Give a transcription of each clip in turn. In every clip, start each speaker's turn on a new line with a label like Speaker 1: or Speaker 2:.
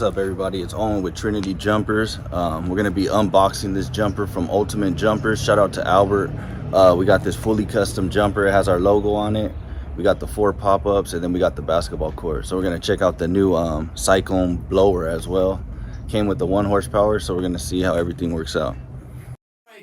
Speaker 1: up, everybody? It's Owen with Trinity Jumpers. We're going to be unboxing this jumper from Ultimate Jumpers. Shout out to Albert. We got this fully custom jumper. It has our logo on it. We got the 4 pop-ups, and then we got the basketball court. So we're going to check out the new cyclone blower as well. Came with the 1 horsepower, so we're going to see how everything works out.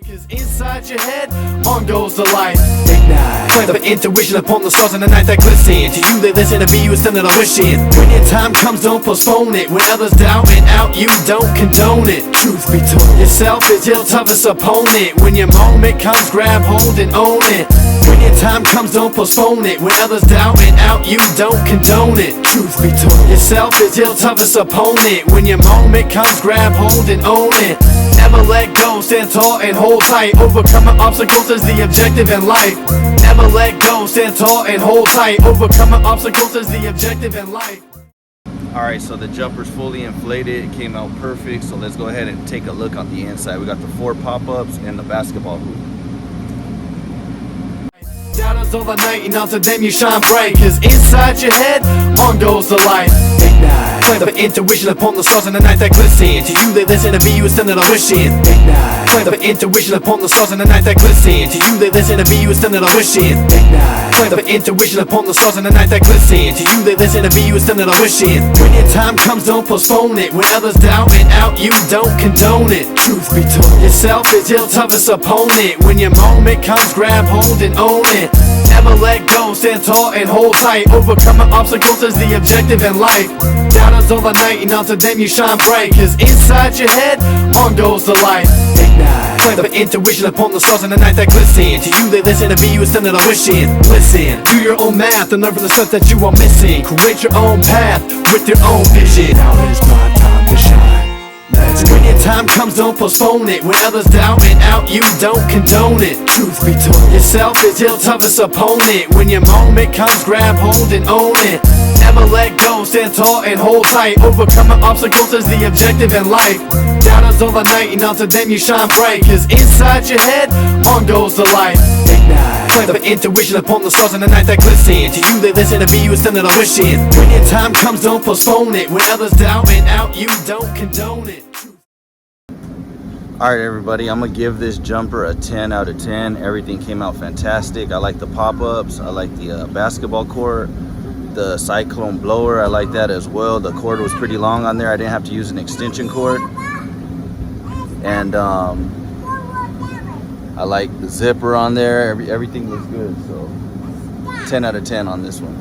Speaker 2: Cause inside your head, on goes the light. Ignite. Play the intuition upon the stars in the night that glisten. To you they listen, to be you stand there wishing. When your time comes, don't postpone it. When others doubting out, you don't condone it. Truth be told, yourself is your toughest opponent. When your moment comes, grab hold and own it. When your time comes, don't postpone it. When others doubting out, you don't condone it. Truth be told, yourself is your toughest opponent. When your moment comes, grab hold and own it. Never let go, stand tall and hold tight. Overcoming obstacles is the objective in life. Never let go, stand tall and hold tight. Overcoming obstacles is the objective in life.
Speaker 1: Alright, so the jumper's fully inflated. It came out perfect. So let's go ahead and take a look on the inside. We got the 4 pop-ups and the basketball hoop.
Speaker 2: Shadows all the night and onto them you shine bright. Cause inside your head, on goes the light. Ignite. Play the intuition upon the stars in the night that glisten. To you they listen, to be you stand there wishing. Ignite. Play the intuition upon the stars in the night that glisten. To you they listen, to be you stand there wishing. Ignite. Play the intuition upon the stars in the night that glisten. To you they listen, to be you stand there wishing. When your time comes, don't postpone it. When others doubting out, you don't condone it. Truth be told, yourself is your toughest opponent. When your moment comes, grab hold and own it. Never let go, stand tall and hold tight. Overcoming obstacles is the objective in life. Shadows all the night and onto them you shine bright. Cause inside your head, on goes the light. Ignite. Play the intuition upon the stars in the night that glisten. To you they listen, to be you stand there wishing. Listen, do your own math and learn from the stuff that you are missing. Create your own path with your own vision. Now is my time to shine. When your time comes, don't postpone it. When others doubting out, you don't condone it. Truth be told, yourself is your toughest opponent. When your moment comes, grab hold and own it. Never let go, stand tall and hold tight. Overcoming obstacles is the objective in life. Shadows all the night and onto them you shine bright. Cause inside your head, on goes the light. Ignite. Play the intuition upon the stars in the night that glisten. To you they listen, to be you stand there wishing. When your time comes, don't postpone it. When others doubting out, you don't condone it.
Speaker 1: Alright, everybody, I'm gonna give this jumper a 10 out of 10. Everything came out fantastic. I like the pop-ups. I like the basketball court, the cyclone blower. I like that as well. The cord was pretty long on there. I didn't have to use an extension cord. And I like the zipper on there. Everything looks good. So 10 out of 10 on this one.